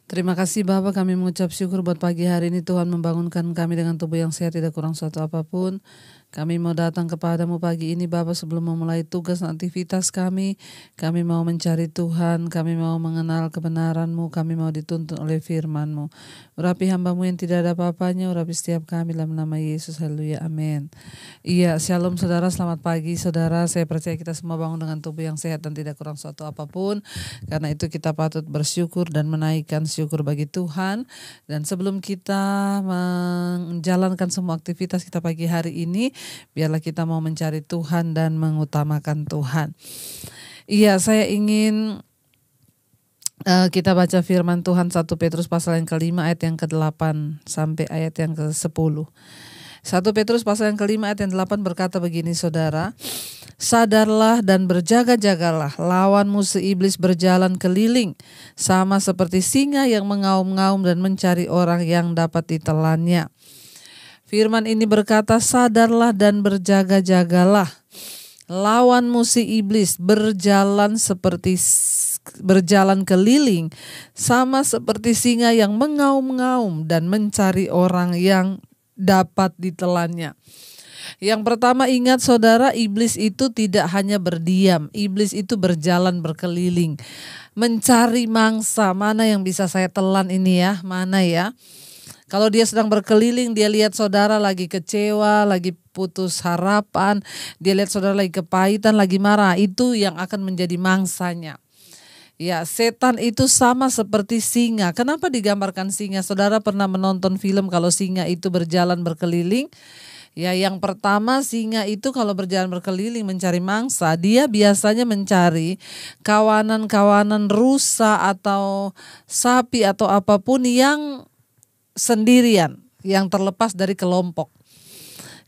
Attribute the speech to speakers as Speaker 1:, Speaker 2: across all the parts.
Speaker 1: Terima kasih Bapa, kami mengucap syukur buat pagi hari ini. Tuhan membangunkan kami dengan tubuh yang sehat, tidak kurang suatu apapun. Kami mau datang kepadamu pagi ini Bapa, sebelum memulai tugas dan aktivitas kami mau mencari Tuhan, kami mau mengenal kebenaran-Mu, kami mau dituntun oleh firman-Mu. Urapi hamba-Mu yang tidak ada apa-apanya, urapi setiap kami dalam nama Yesus, haleluya, amin. Iya, shalom saudara, selamat pagi saudara. Saya percaya kita semua bangun dengan tubuh yang sehat dan tidak kurang suatu apapun. Karena itu kita patut bersyukur dan menaikkan syukur bagi Tuhan. Dan sebelum kita menjalankan semua aktivitas kita pagi hari ini, biarlah kita mau mencari Tuhan dan mengutamakan Tuhan. Iya, saya ingin kita baca firman Tuhan 1 Petrus pasal yang ke-5 ayat yang ke-8 sampai ayat yang ke-10. 1 Petrus pasal yang ke-5 ayat yang 8 berkata begini saudara, sadarlah dan berjaga-jagalah, lawan musuh iblis berjalan keliling, sama seperti singa yang mengaum-ngaum dan mencari orang yang dapat ditelannya. Firman ini berkata, sadarlah dan berjaga-jagalah, lawan musuh iblis berjalan keliling, sama seperti singa yang mengaum-ngaum dan mencari orang yang dapat ditelannya. Yang pertama, ingat saudara, iblis itu tidak hanya berdiam, iblis itu berjalan berkeliling, mencari mangsa. Mana yang bisa saya telan ini ya, mana ya? Kalau dia sedang berkeliling, dia lihat saudara lagi kecewa, lagi putus harapan, dia lihat saudara lagi kepahitan, lagi marah, itu yang akan menjadi mangsanya. Ya, setan itu sama seperti singa. Kenapa digambarkan singa? Saudara pernah menonton film kalau singa itu berjalan berkeliling? Ya, yang pertama, singa itu kalau berjalan berkeliling mencari mangsa, dia biasanya mencari kawanan-kawanan rusa atau sapi atau apapun yang sendirian, yang terlepas dari kelompok.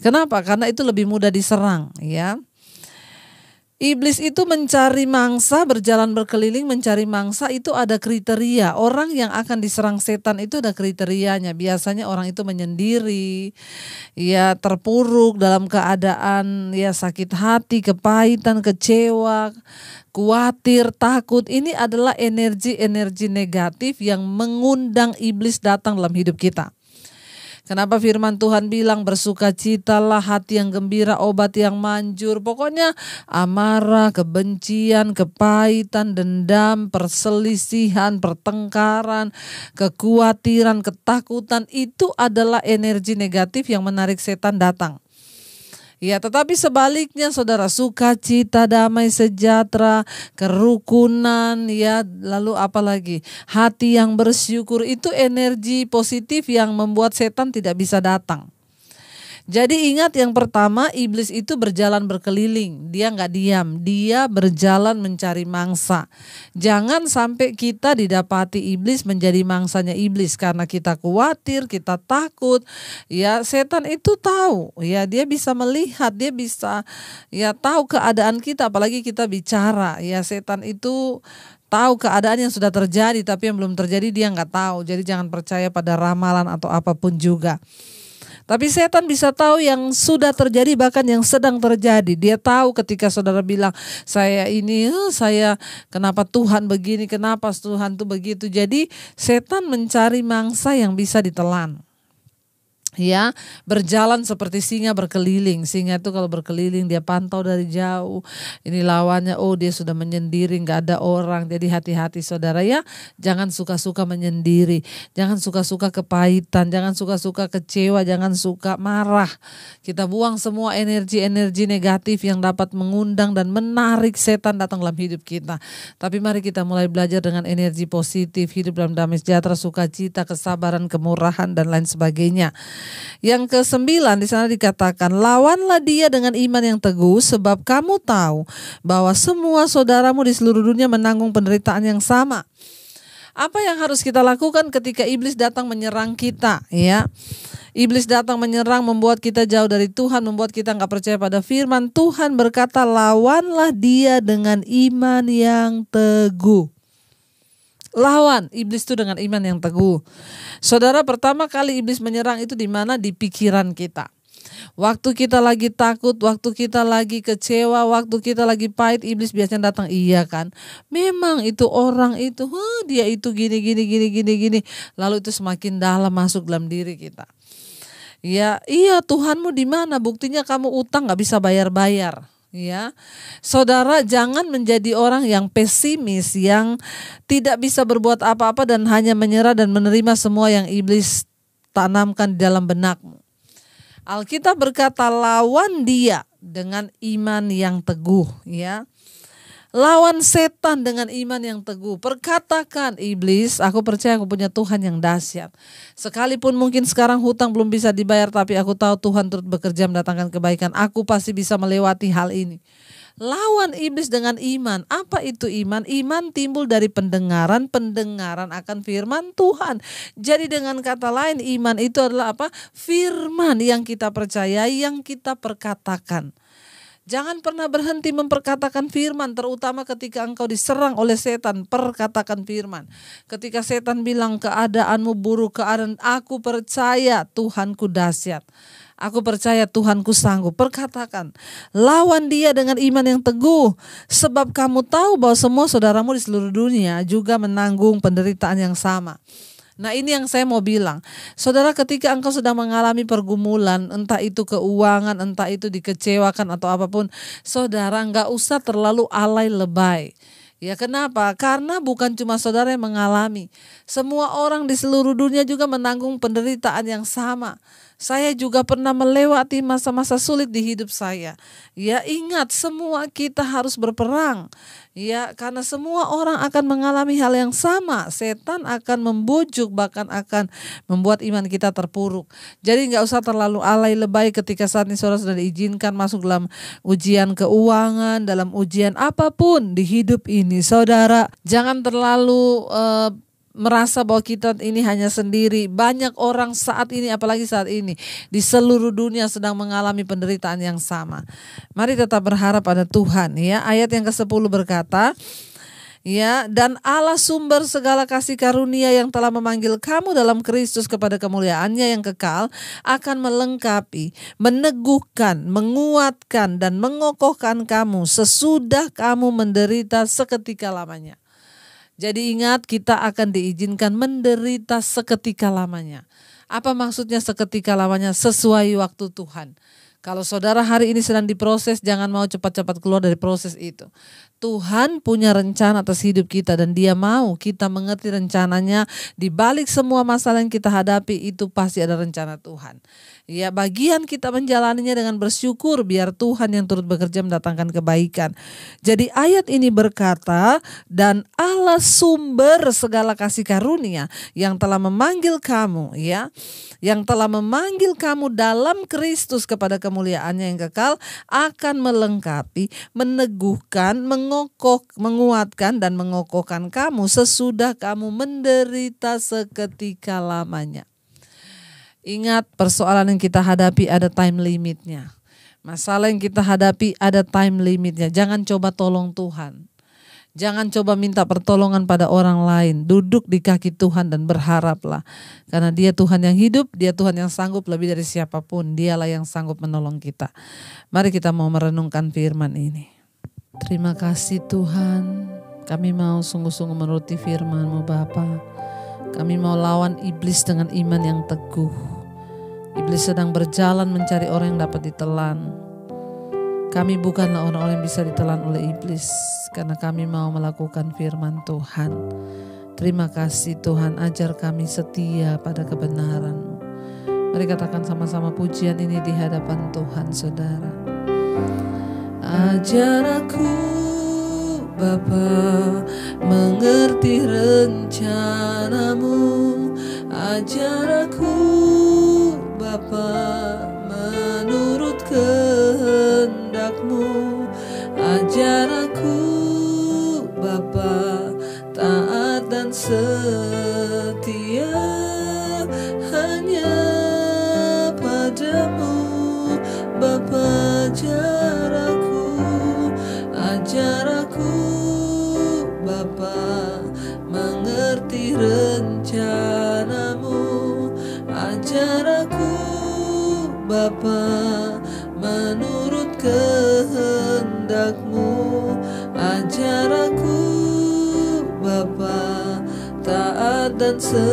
Speaker 1: Kenapa? Karena itu lebih mudah diserang, ya. Iblis itu mencari mangsa, berjalan berkeliling mencari mangsa, itu ada kriteria. Orang yang akan diserang setan itu ada kriterianya. Biasanya orang itu menyendiri, ya terpuruk dalam keadaan ya sakit hati, kepahitan, kecewa, khawatir, takut. Ini adalah energi-energi negatif yang mengundang iblis datang dalam hidup kita. Kenapa firman Tuhan bilang bersukacitalah, hati yang gembira, obat yang manjur. Pokoknya amarah, kebencian, kepahitan, dendam, perselisihan, pertengkaran, kekhawatiran, ketakutan, itu adalah energi negatif yang menarik setan datang. Ya, tetapi sebaliknya saudara, sukacita, damai sejahtera, kerukunan, ya, lalu apa lagi? Hati yang bersyukur, itu energi positif yang membuat setan tidak bisa datang. Jadi ingat, yang pertama, iblis itu berjalan berkeliling, dia nggak diam, dia berjalan mencari mangsa. Jangan sampai kita didapati iblis menjadi mangsanya iblis karena kita khawatir, kita takut. Ya, setan itu tahu, ya dia bisa melihat, dia bisa ya tahu keadaan kita, apalagi kita bicara. Ya, setan itu tahu keadaan yang sudah terjadi, tapi yang belum terjadi dia nggak tahu. Jadi jangan percaya pada ramalan atau apapun juga. Tapi setan bisa tahu yang sudah terjadi, bahkan yang sedang terjadi. Dia tahu ketika saudara bilang, saya kenapa Tuhan begini, kenapa Tuhan tuh begitu. Jadi setan mencari mangsa yang bisa ditelan. Ya, berjalan seperti singa berkeliling. Singa itu kalau berkeliling dia pantau dari jauh. Ini lawannya, oh dia sudah menyendiri, gak ada orang. Jadi hati-hati saudara ya, jangan suka-suka menyendiri, jangan suka-suka kepahitan, jangan suka-suka kecewa, jangan suka marah. Kita buang semua energi-energi negatif yang dapat mengundang dan menarik setan datang dalam hidup kita. Tapi mari kita mulai belajar dengan energi positif, hidup dalam damai sejahtera, sukacita, kesabaran, kemurahan dan lain sebagainya. Yang ke-9 di sana dikatakan, lawanlah dia dengan iman yang teguh, sebab kamu tahu bahwa semua saudaramu di seluruh dunia menanggung penderitaan yang sama. Apa yang harus kita lakukan ketika iblis datang menyerang kita? Ya, iblis datang menyerang, membuat kita jauh dari Tuhan, membuat kita nggak percaya pada firman Tuhan. Berkata, lawanlah dia dengan iman yang teguh. Lawan iblis itu dengan iman yang teguh. Saudara, pertama kali iblis menyerang itu di mana? Di pikiran kita. Waktu kita lagi takut, waktu kita lagi kecewa, waktu kita lagi pahit, iblis biasanya datang. Iya kan? Memang itu orang itu, dia itu gini. Lalu itu semakin dalam masuk dalam diri kita. Ya, iya, Tuhanmu di mana? Buktinya kamu utang gak bisa bayar-bayar. Ya, saudara, jangan menjadi orang yang pesimis, yang tidak bisa berbuat apa-apa dan hanya menyerah dan menerima semua yang iblis tanamkan di dalam benakmu. Alkitab berkata, lawan dia dengan iman yang teguh, ya. Lawan setan dengan iman yang teguh. Perkatakan, iblis, aku percaya aku punya Tuhan yang dahsyat. Sekalipun mungkin sekarang hutang belum bisa dibayar, tapi aku tahu Tuhan turut bekerja mendatangkan kebaikan. Aku pasti bisa melewati hal ini. Lawan iblis dengan iman. Apa itu iman? Iman timbul dari pendengaran akan firman Tuhan. Jadi dengan kata lain, iman itu adalah apa? Firman yang kita percayai, yang kita perkatakan. Jangan pernah berhenti memperkatakan firman, terutama ketika engkau diserang oleh setan. Perkatakan firman. Ketika setan bilang keadaanmu buruk, aku percaya Tuhanku dahsyat. Aku percaya Tuhanku sanggup. Perkatakan. Lawan dia dengan iman yang teguh. Sebab kamu tahu bahwa semua saudaramu di seluruh dunia juga menanggung penderitaan yang sama. Nah, ini yang saya mau bilang. Saudara, ketika engkau sedang mengalami pergumulan, entah itu keuangan, entah itu dikecewakan atau apapun, saudara gak usah terlalu alay lebay. Ya, kenapa? Karena bukan cuma saudara yang mengalami. Semua orang di seluruh dunia juga menanggung penderitaan yang sama. Saya juga pernah melewati masa-masa sulit di hidup saya. Ya, ingat, semua kita harus berperang. Ya, karena semua orang akan mengalami hal yang sama. Setan akan membujuk, bahkan akan membuat iman kita terpuruk. Jadi gak usah terlalu alay lebay ketika saat ini saudara sudah diizinkan masuk dalam ujian keuangan, dalam ujian apapun di hidup ini. Saudara, jangan terlalu merasa bahwa kita ini hanya sendiri. Banyak orang saat ini, apalagi saat ini, di seluruh dunia sedang mengalami penderitaan yang sama. Mari tetap berharap pada Tuhan. Ya, ayat yang ke-10 berkata, ya, dan Allah sumber segala kasih karunia yang telah memanggil kamu dalam Kristus kepada kemuliaannya yang kekal, akan melengkapi, meneguhkan, menguatkan, dan mengokohkan kamu sesudah kamu menderita seketika lamanya. Jadi ingat, kita akan diizinkan menderita seketika lamanya. Apa maksudnya seketika lamanya? Sesuai waktu Tuhan. Kalau saudara hari ini sedang diproses, jangan mau cepat-cepat keluar dari proses itu. Tuhan punya rencana atas hidup kita dan Dia mau kita mengerti rencananya. Di balik semua masalah yang kita hadapi itu pasti ada rencana Tuhan. Ya, bagian kita menjalaninya dengan bersyukur biar Tuhan yang turut bekerja mendatangkan kebaikan. Jadi ayat ini berkata, dan Allah sumber segala kasih karunia yang telah memanggil kamu, ya, yang telah memanggil kamu dalam Kristus kepada kemuliaannya yang kekal, akan melengkapi, meneguhkan, menguatkan dan mengokohkan kamu sesudah kamu menderita seketika lamanya. Ingat, persoalan yang kita hadapi ada time limitnya. Masalah yang kita hadapi ada time limitnya. Jangan coba tolong Tuhan. Jangan coba minta pertolongan pada orang lain. Duduk di kaki Tuhan dan berharaplah. Karena Dia Tuhan yang hidup, Dia Tuhan yang sanggup lebih dari siapapun. Dialah yang sanggup menolong kita. Mari kita mau merenungkan firman ini. Terima kasih Tuhan. Kami mau sungguh-sungguh menuruti firman-Mu Bapa. Kami mau lawan iblis dengan iman yang teguh. Iblis sedang berjalan mencari orang yang dapat ditelan. Kami bukanlah orang-orang yang bisa ditelan oleh iblis, karena kami mau melakukan firman Tuhan. Terima kasih Tuhan, ajar kami setia pada kebenaran-Mu. Mari katakan sama-sama pujian ini di hadapan Tuhan, saudara. Ajar aku Bapa mengerti rencana-Mu. Ajar aku Bapa menurut kehendak-Mu. Ajar aku Bapa taat dan setia hanya padamu. Bapa ajar aku Bapa mengerti rencana-Mu. Ajar aku Bapa, menurut kehendak-Mu. Ajar aku Bapa, taat dan setia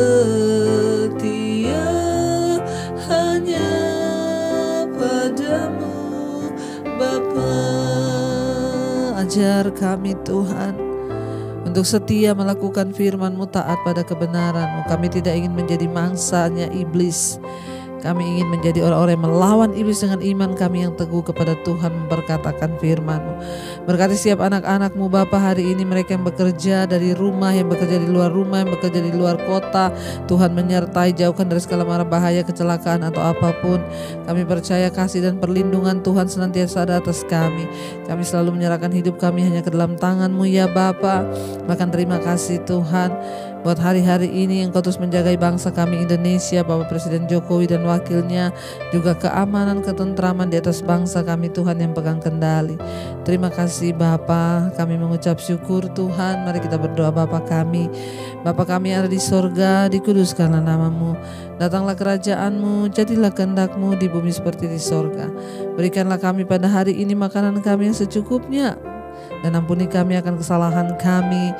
Speaker 1: hanya padamu Bapa. Ajar kami Tuhan untuk setia melakukan firman-Mu, taat pada kebenaran-Mu. Kami tidak ingin menjadi mangsanya iblis. Kami ingin menjadi orang-orang yang melawan iblis dengan iman kami yang teguh kepada Tuhan, memperkatakan firman-Mu. Berkati setiap anak-anak-Mu Bapa hari ini, mereka yang bekerja dari rumah, yang bekerja di luar rumah, yang bekerja di luar kota. Tuhan menyertai, jauhkan dari segala mara bahaya, kecelakaan atau apapun. Kami percaya kasih dan perlindungan Tuhan senantiasa ada atas kami. Kami selalu menyerahkan hidup kami hanya ke dalam tangan-Mu ya Bapa. Bahkan terima kasih Tuhan buat hari-hari ini Engkau terus menjagai bangsa kami Indonesia, Bapak Presiden Jokowi dan wakilnya, juga keamanan, ketentraman di atas bangsa kami Tuhan yang pegang kendali. Terima kasih Bapa, kami mengucap syukur Tuhan. Mari kita berdoa. Bapa kami yang ada di sorga, dikuduskanlah nama-Mu. Datanglah kerajaan-Mu, jadilah kehendak-Mu di bumi seperti di sorga. Berikanlah kami pada hari ini makanan kami yang secukupnya, dan ampuni kami akan kesalahan kami,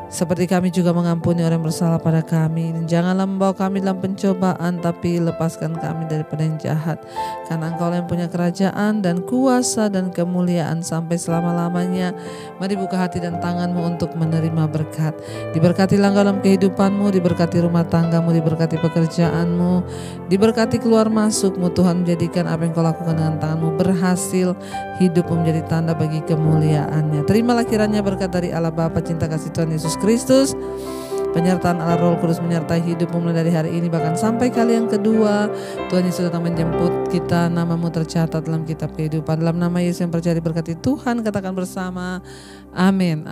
Speaker 1: seperti kami juga mengampuni orang yang bersalah pada kami. Dan janganlah membawa kami dalam pencobaan, tapi lepaskan kami daripada yang jahat. Karena Engkau yang punya kerajaan dan kuasa dan kemuliaan sampai selama-lamanya. Mari buka hati dan tangan-Mu untuk menerima berkat. Diberkatilah Engkau dalam kehidupan-Mu, diberkati rumah tangga-Mu, diberkati pekerjaan-Mu, diberkati keluar masuk-Mu. Tuhan, menjadikan apa yang Kau lakukan dengan tangan-Mu berhasil. Hidup-Mu menjadi tanda bagi kemuliaan-Nya. Terimalah kiranya berkat dari Allah Bapa, cinta kasih Tuhan Yesus Kristus, penyertaan Allah Roh Kudus menyertai hidupmu mulai dari hari ini bahkan sampai kali yang kedua. Tuhan Yesus datang menjemput kita, nama-Mu tercatat dalam kitab kehidupan. Dalam nama Yesus yang percaya diberkati Tuhan, katakan bersama, amin.